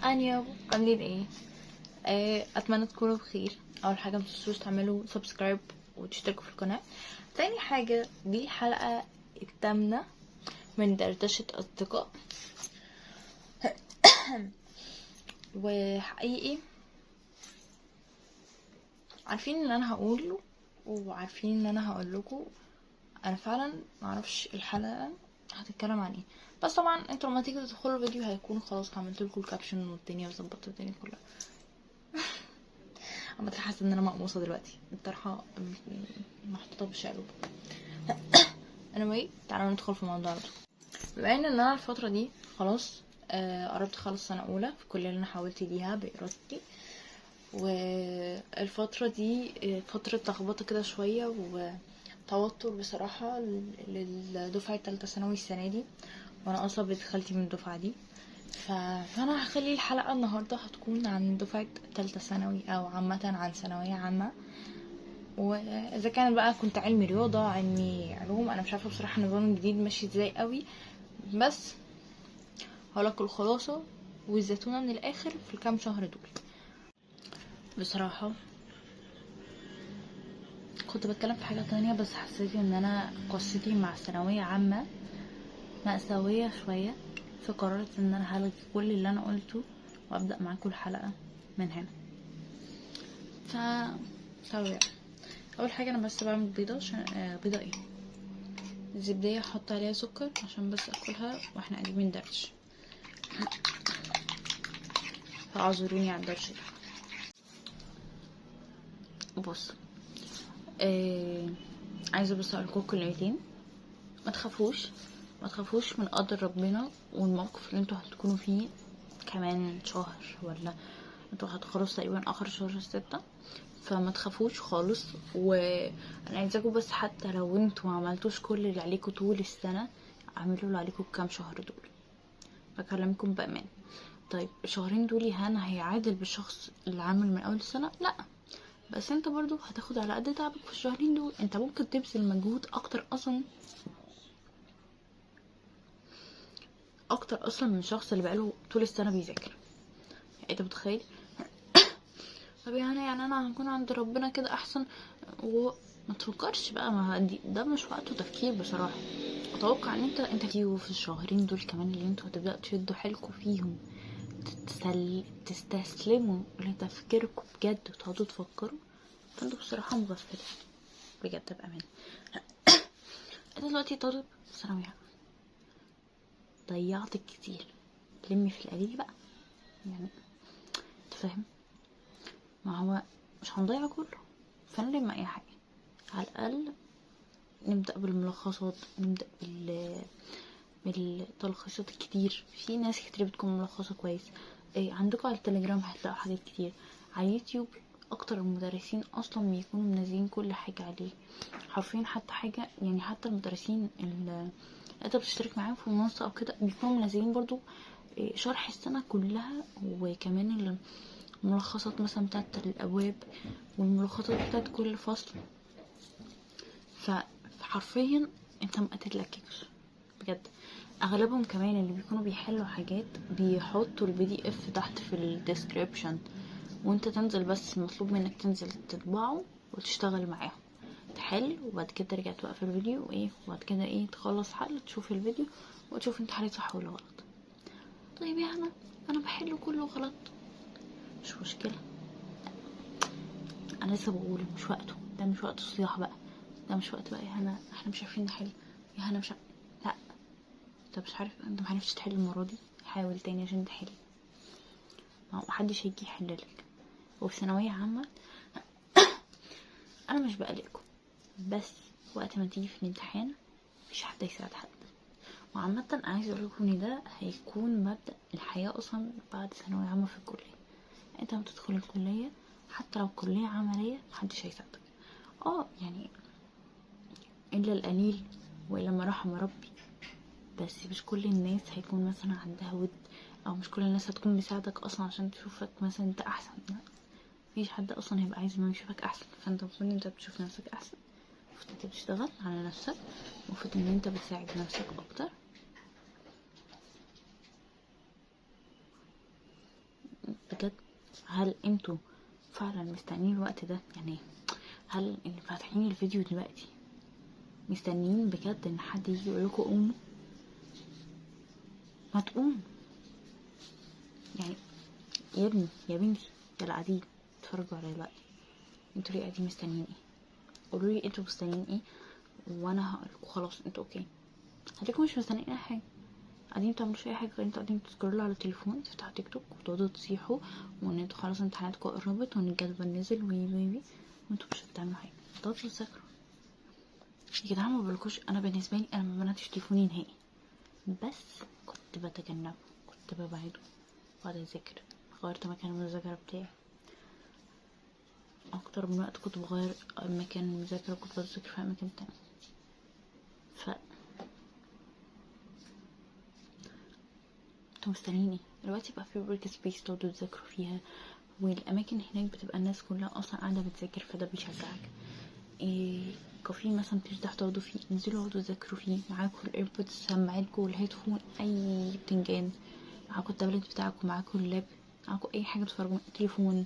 انيو عاملين ايه؟ اتمنى تكونوا بخير. اول حاجه متنسوش تعملوا سبسكرايب وتشتركوا في القناه. تاني حاجه دي الحلقه الثامنه من دردشه اصدقاء. وحقيقي عارفين اللي انا هقوله وعارفين ان انا هقول لكم. انا فعلا معرفش الحلقه هتتكلم عن ايه، بس طبعا انتوا لما تيجي تدخلوا الفيديو هيكون خلاص عملت لكم الكابشن والدنيا وظبطت الدنيا كلها. انا حاسه ان انا مقموصه دلوقتي، الطرحه محطوطه بالشقلوب. anyway تعالوا ندخل في الموضوع ده. بما ان انا الفتره دي خلاص قربت اخلص سنه اولى في الكليه اللي انا حاولت ليها بارادتي، والفتره دي فتره لخبطه كده شويه وتوتر بصراحه للدفعه الثالثه ثانوي السنه دي، وانا اصلا بنت خالتي من الدفعه دي. فانا هخلي الحلقه النهارده هتكون عن دفعه ثالثه ثانوي او عامه عن ثانويه عامه. واذا كان بقى كنت علمي رياضه علمي علوم، انا مش عارفه بصراحه النظام الجديد ماشي ازاي قوي، بس هقولك الخلاصه والزيتونه من الاخر في الكام شهر دول. بصراحه كنت بتكلم في حاجه تانية، بس حسيت ان انا قصتي مع ثانويه عامه مأساوية شويه، فقررت ان انا هلغي كل اللي انا قلته وابدا معاكم الحلقه من هنا. طبيعي اول حاجه انا بس بعمل بيضه عشان بيضه ايه زبديه احط عليها سكر عشان بس اكلها واحنا قاعدين بندردش، فاعذروني على الدرش ده. بص عايزه بس اقولكم كلمتين. ما تخافوش من قدر ربنا والموقف اللي انتوا هتكونوا فيه كمان شهر، ولا انتوا هتخلصوا تقريبا اخر شهر 6، فما تخافوش خالص. وانا عايزاكم بس حتى لو انتوا ما عملتوش كل اللي عليكم طول السنه، اعملوا اللي عليكم كام شهر دول، بكلمكم بامان. طيب الشهرين دول هل هيعادل بالشخص اللي عامل من اول السنه؟ لا، بس انت برضو هتاخد على قد تعبك في الشهرين دول. انت ممكن تبذل مجهود اكتر اصلا من الشخص اللي بقاله طول السنه بيذاكر. يعني انت متخيل؟ طب يعني انا هكون عند ربنا كده احسن، وما تفكرش بقى، ما ده مش وقته تفكير بصراحه. اتوقع ان انت تيجوا في الشهرين دول كمان اللي انتوا هتبدأوا تشدوا حيلكوا فيهم تستسلموا لتفكيركم بجد وتقعدوا تفكروا، فانتوا بصراحه مغفلين بجد بأمان. انا دلوقتي طالب ثانوي عام، ضيعت كتير، لمي في القليل بقى، يعني تفهم. ما هو مش هنضيع كله، فنلم اي حاجه. على الاقل نبدا بالملخصات، نبدا بالتلخيصات الكتير. في ناس كتير بتكون ملخصه كويس. عندكم على التليجرام هتلاقوا حاجات كتير. على اليوتيوب اكتر المدرسين اصلا بيكونوا منزلين كل حاجه عليه حرفيا، حتى حاجه يعني حتى المدرسين اللي انت بتشترك معاهم في منصه او كده بيكونوا منزلين برضو شرح السنه كلها، وكمان الملخصات مثلا بتاعت الابواب والملخصات بتاعت كل فصل. فحرفيا انت ما تتلككش بجد. اغلبهم كمان اللي بيكونوا بيحلوا حاجات بيحطوا PDF تحت في الديسكريبشن، وانت تنزل بس المطلوب منك تنزل تطبعه وتشتغل معاهم تحل، وبعد كده ترجع توقف الفيديو وبعد كده تخلص حل تشوف الفيديو وتشوف انت حليت صح ولا غلط. طيب يا هنا انا بحله كله غلط، مش مشكله، انا لسه بقول مش وقته، ده مش وقت صياح بقى، ده مش وقت بقى يا هنا احنا مش عارفين نحل، يا هنا مش لا، انت مش عارف، انت معرفتش تحل المره دي، حاول تاني عشان تحل. ما محدش هيجي يحللك. وفي ثانويه عامه انا مش بقلقكم، بس وقت ما تيجي في الامتحان مفيش حد يساعد حد. وعامه عايزه اقول لكم ان ده هيكون مبدا الحياه اصلا بعد ثانويه عامه في الكليه. انت لما تدخل الكليه حتى لو كليه عمليه محدش هيساعدك، يعني الا القليل والا ما رحم ربي، بس مش كل الناس هيكون مثلا عندها ود، او مش كل الناس هتكون بتساعدك اصلا عشان تشوفك مثلا انت احسن. لا، مفيش حد اصلا هيبقى عايز انه يشوفك احسن. فانت المفروض انت بتشوف نفسك احسن، المفروض انت بتشتغل على نفسك، المفروض ان انت بتساعد نفسك اكتر. هل انتوا فعلا مستنيين الوقت ده؟ يعني هل اللي فاتحين الفيديو دلوقتي مستنيين بجد ان حد يجي يقولكوا قوموا؟ ما تقوم يعني. يا ابني يا بنتي يا اللي قاعدين اتفرجوا على دلوقتي، انتوا ليه قاعدين مستنيين ايه؟ قولوا لي انتوا مستنيين ايه وانا هقولكوا خلاص انتوا اوكي. هتلاقيكم مش مستنيين اي حاجه، قاعدين متعملوش اي حاجه غير انتوا قاعدين تسكرولوا على التليفون، تفتحوا تيك توك وتقعدوا تصيحوا وان انتوا خلاص امتحاناتكم قربت وان الجدول نزل وي وانتوا مش بتعملوا حاجه، تقعدوا تذاكروا. يا جدعان ما بقولكوش، انا بالنسبه لي انا ما منعتش تليفوني نهائي، بس كنت بتجنبه، كنت ببعده وقعد اذاكر. غيرت مكان المذاكره بتاعي اكتر من وقت، كنت بغير مكان المذاكره وكنت بذاكر في اماكن تانية. ف انتوا مستنيين ايه دلوقتي؟ بقى في ورك سبيس تقعدوا تذاكروا فيها، والاماكن هناك بتبقى الناس كلها اصلا قاعده بتذاكر، فده بيشجعك. إيه كافيه مثلا ترتاحوا تقعدوا فيه، انزلوا اقعدوا تذاكروا فيه، معاكم الايربودز، سماعتكم الهيدفون، اي بتنجان، معاكم التابلت بتاعكم، معاكم اللاب، معاكم اي حاجه بتتفرجوا، تليفون،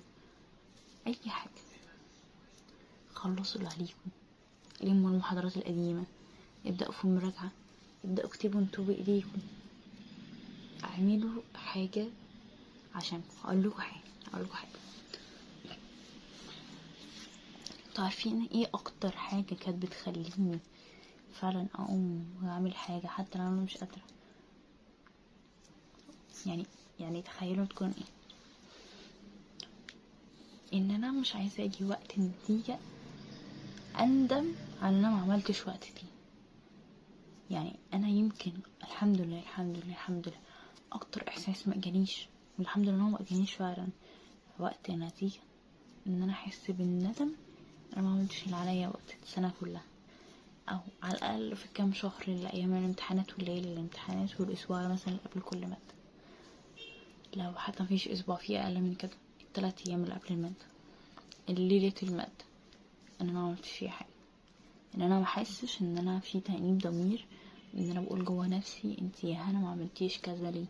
اي حاجه. خلصوا اللي عليكم، لموا المحاضرات القديمه، ابدأوا في المراجعه، ابدأوا اكتبوا انتوا بايديكم، اعملوا حاجه عشان اقول لكم حاجه. انتوا عارفين ايه اكتر حاجه كانت بتخليني فعلا اقوم واعمل حاجه حتى لو انا مش قادره؟ يعني تخيلوا تكون ايه؟ ان انا مش عايزه اجي وقت النتيجه اندم على ان انا ما عملتش وقت دي. يعني انا يمكن الحمد لله اكتر احساس ما جانيش، والحمد لله ما جانيش فعلا وقت النتيجه، ان انا احس بالندم انا ما عملتش اللي عليا وقت السنه كلها، او على الاقل في كام شهر اللي ايام الامتحانات والليل الامتحانات والاسبوع مثلا اللي قبل كل ماده. لو حتى مفيش اسبوع فيه اقل من كده، 3 ايام اللي قبل الماده، ليله الماده، ان انا ما عملتش فيها حاجه، ان انا ما احسش ان انا في تأنيب ضمير، ان انا بقول جوه نفسي انت يا هنا ما عملتيش كذا ليه.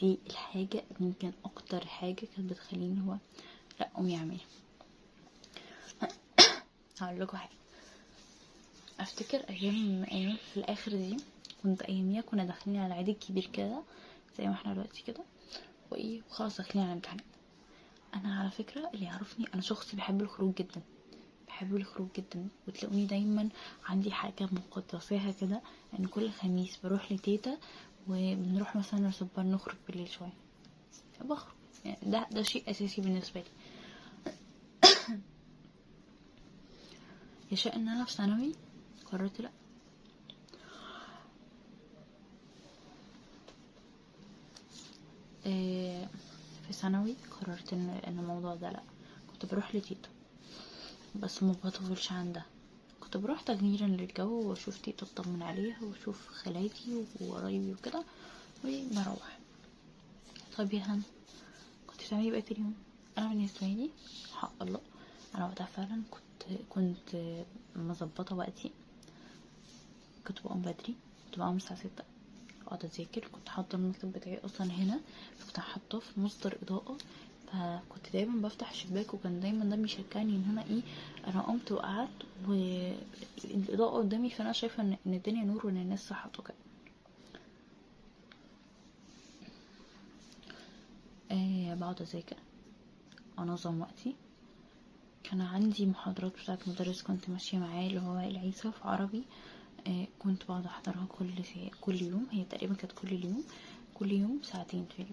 دي الحاجه يمكن اكتر حاجه كانت بتخليني هو لا قومي اعملي. هقول لكم حاجه، افتكر ايام في الاخر دي، كنت اياميها كنا داخلين على العيد الكبير كده زي ما احنا دلوقتي كده، وايه وخلاص داخلين على الامتحانات. انا على فكره اللي يعرفني انا شخص بحب الخروج جدا، وتلاقوني دايما عندي حاجه مقدساها كده، ان كل خميس بروح لتيتا وبنروح مثلا نصبر نخرج بالليل شويه، بخرج يعني ده شيء اساسي بالنسبه لي. يشاء ان انا في ثانوي قررت لا، في ثانوي قررت ان الموضوع ده لا. كنت بروح لتيتا بس ما بطولش عندها، كنت بروح تغييرا للجو واشوف تيتا اطمن عليها واشوف خالاتي وقرايبي وكده وبروح. طب يا هنا كنت بتعملي بقية اليوم؟ انا بالنسبه لي حق الله انا وقتها فعلا كنت مظبطه وقتي، كنت بقوم بدري، كنت بقوم الساعه 6 اقعد اذاكر، كنت حاطه المكتب بتاعي اصلا هنا، كنت حاطاه في مصدر اضاءه، فكنت دايما بفتح الشباك، وكان دايما ده بيشجعني ان انا ايه، انا قمت وقعدت والاضاءه قدامي، فانا شايفه ان الدنيا نور وان الناس صحت وكده. بقعد اذاكر، انظم وقتي. كان عندي محاضرات بتاعت مدرس كنت ماشيه معاه اللي هو العيسى في عربي، كنت بقعد احضرها كل يوم، هي تقريبا كانت كل يوم ساعتين في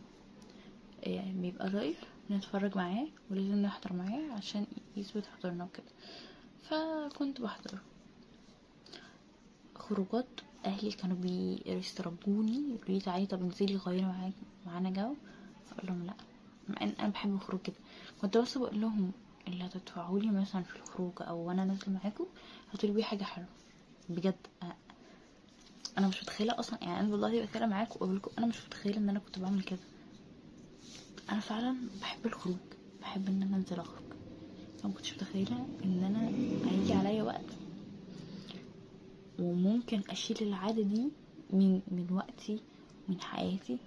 اليوم، بيبقى لايف نتفرج معاه ولازم نحضر معاه عشان يثبت حضورنا وكده، فكنت بحضر. خروجات اهلي كانوا بيستربوني يقولوا لي تعالي طب انزلي غيري معانا جو، اقول لهم لا، مع ان انا بحب الخروج كده. كنت بس بقول لهم اللي هتدفعوا لي مثلا في الخروج او وانا نازله معاكم هاتولي بيه حاجه حلوه بجد. انا مش متخيله اصلا، يعني انا والله بتكلم معاكم واقول لكم انا مش متخيله ان انا كنت بعمل كده. انا فعلا بحب الخروج، بحب ان انا انزل اخرج، فما كنتش متخيله ان انا هيجي عليا وقت وممكن اشيل العاده دي من وقتي من حياتي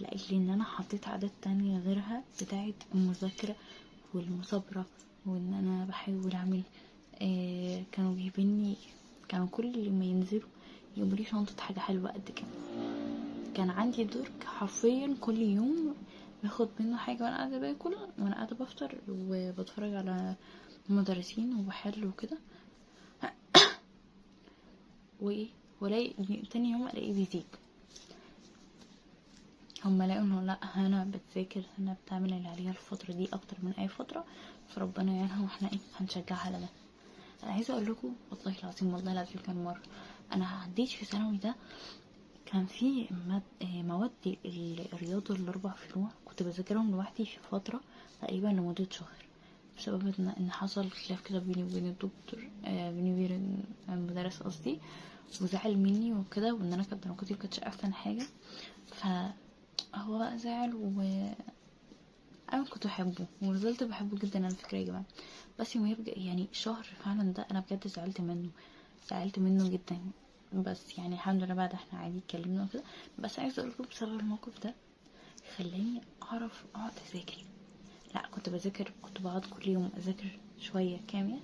لقيت لي ان انا حطيت عادات تانية غيرها بتاعه المذاكره والمثابره، وان انا بحاول اعمل. كانوا جايبيني، كانوا كل ما ينزلوا يجيبوا لي شنطه حاجه حلوه قد كده. كان عندي درج حرفيا كل يوم باخد منه حاجه وانا قاعده باكل وانا قاعده بفطر وبتفرج على مدرسين وبحل وكده. وايه، والاقي تاني يوم الاقيه بيزيد. هما لقوا انه لا، هنا بتذاكر، هنا بتعمل اللي عليها الفتره دي اكتر من اي فتره، فربنا يعينها واحنا ايه هنشجعها على ده. انا عايزه اقول لكم والله العظيم، والله العظيم كان مره انا عديت في ثانوي ده كان في مواد الرياضه الاربع فروع كنت بذاكرهم لوحدي في فتره تقريبا لمده شهر، بسبب ان حصل خلاف كده بيني وبين الدكتور، بيني وبين المدرس قصدي، وزعل مني وكده، وان انا كانت درجتي مكانتش احسن حاجه. فهو زعل انا كنت بحبه ونزلت بحبه جدا على فكره يا جماعه. بس يوم يبقى يعني الشهر فعلا ده انا بجد زعلت منه جدا. بس يعني الحمد لله بعد احنا عادي اتكلمنا وكده. بس عايزه اقول لكم بسبب الموقف ده خلاني اعرف اقعد اذاكر. لا كنت بذاكر، كنت بقعد كل يوم اذاكر شويه كيمياء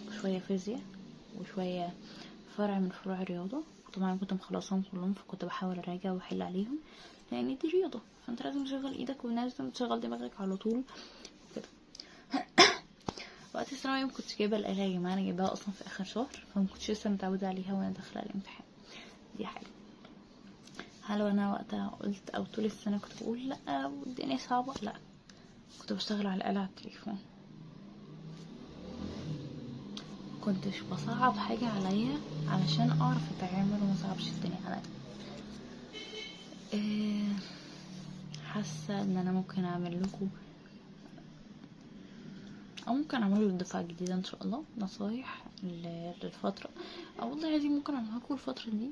وشويه فيزياء وشويه فرع من فروع الرياضه. طبعا كنت مخلصاهم كلهم، فكنت بحاول اراجع واحل عليهم، لان دي رياضه فانت لازم تشغل ايدك ولازم تشغل دماغك على طول كده. وقت الثانويه ما كنتش جايبه الآلة يا جماعه، انا جايباها اصلا في اخر شهر، فما كنتش لسه متعوده عليها وانا داخله الامتحان. دي حاجه. هل انا وقتها قلت او طول السنه كنت بقول لا والدنيا صعبه؟ لا، كنت بشتغل على الآلة على التليفون، كنتش بصعب حاجه عليا علشان اعرف اتعامل وما صعبش الدنيا عليا. حاسه ان انا ممكن اعمل لكم، او ممكن اعمله للدفعه الجديده ان شاء الله نصايح للفتره، او والله العظيم ممكن اعمل لكم الفتره دي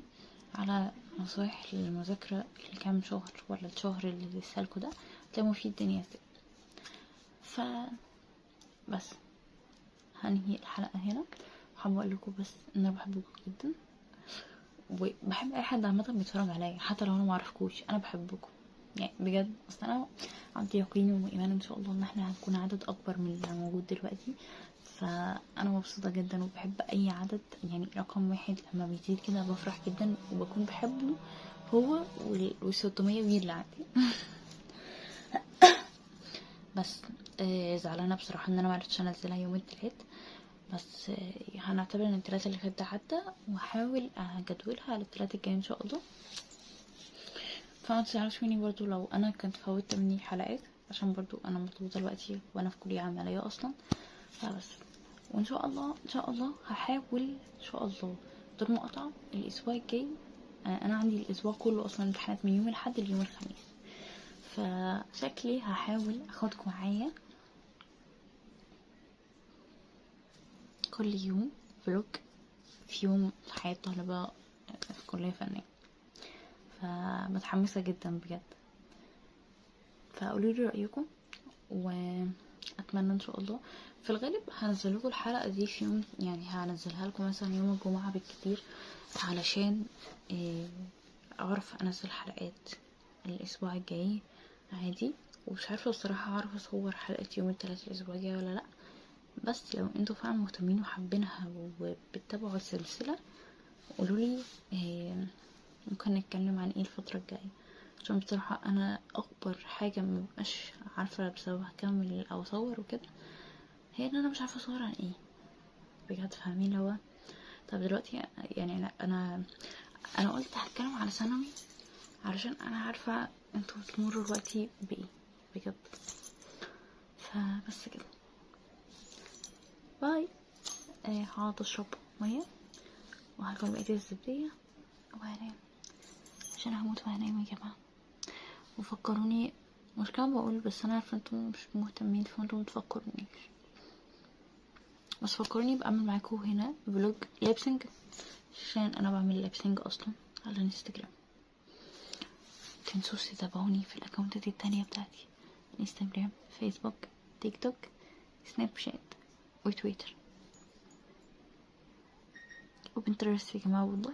على نصايح للمذاكره لكام شهر ولا الشهر اللي لسه لكم ده، تلاقوا فيه الدنيا ازاي. ف بس هنهي الحلقه هنا. حابه اقول لكم بس ان انا بحبكم جدا، وبحب اي حد عامه بيتفرج عليا حتى لو انا معرفكوش، انا بحبكم يعني بجد. اصلا انا عندي يقين وايمان ان شاء الله ان احنا هنكون عدد اكبر من اللي موجود دلوقتي، فانا مبسوطه جدا وبحب اي عدد. يعني رقم واحد لما بيزيد كده بفرح جدا وبكون بحبه، هو وال600 وي اللي عندي. بس زعلانه بصراحه ان انا معرفتش انزلها يوم التلات، بس هنعتبر ان التلات اللي فات ده عدى، وهحاول اجدولها على التلات الجاي ان شاء الله. فما تزعلوش مني برضو لو انا كنت فوتت مني حلقات، عشان برضو انا مضغوطه دلوقتي وانا في كليه عمليه اصلا. فبس، وان شاء الله ان شاء الله هحاول ان شاء الله بدون مقاطعه الاسبوع الجاي. انا عندي الاسبوع كله اصلا امتحانات من يوم الاحد ليوم الخميس، فشكلي هحاول اخدكم معايا كل يوم فلوج في يوم في حياة طالبة في كلية فنية. فمتحمسة جدا بجد، فقولوا لي رأيكم، واتمنى ان شاء الله في الغالب هنزل لكم الحلقة دي في يوم، يعني هنزلها لكم مثلا يوم الجمعة بالكتير، علشان اعرف انزل حلقات الاسبوع الجاي عادي. ومش عارفة الصراحة هعرف اصور حلقة يوم الثلاث الاسبوع الجاي ولا لا، بس لو انتوا فعلا مهتمين وحابينها وبتتابعوا السلسلة قولولي ممكن نتكلم عن ايه الفترة الجاية. عشان بصراحة انا اكبر حاجة مبقاش عارفة بسببها اكمل او اصور وكده هي ان انا مش عارفة اصور عن ايه بجد، فاهمين لو. طب دلوقتي يعني انا قلت هتكلم على ثانوي علشان انا عارفة انتوا بتمروا دلوقتي بايه بجد. فبس كده، باي. هقعد اشرب مية وهاكل بقية الزبدية وهنام، عشان هموت وهنام يا جماعة. وفكروني، مش كده بقول، بس انا عارفه انتم مش مهتمين فانتم متفكرونيش، بس فكروني بعمل معاكم هنا فلوج لابسنج، عشان انا بعمل لابسنج اصلا على الانستجرام. متنسوش تتابعوني في الاكونتات التانية بتاعتي، انستجرام، فيسبوك، تيك توك، سناب شات، وتويتر، وبنترست يا جماعه والله.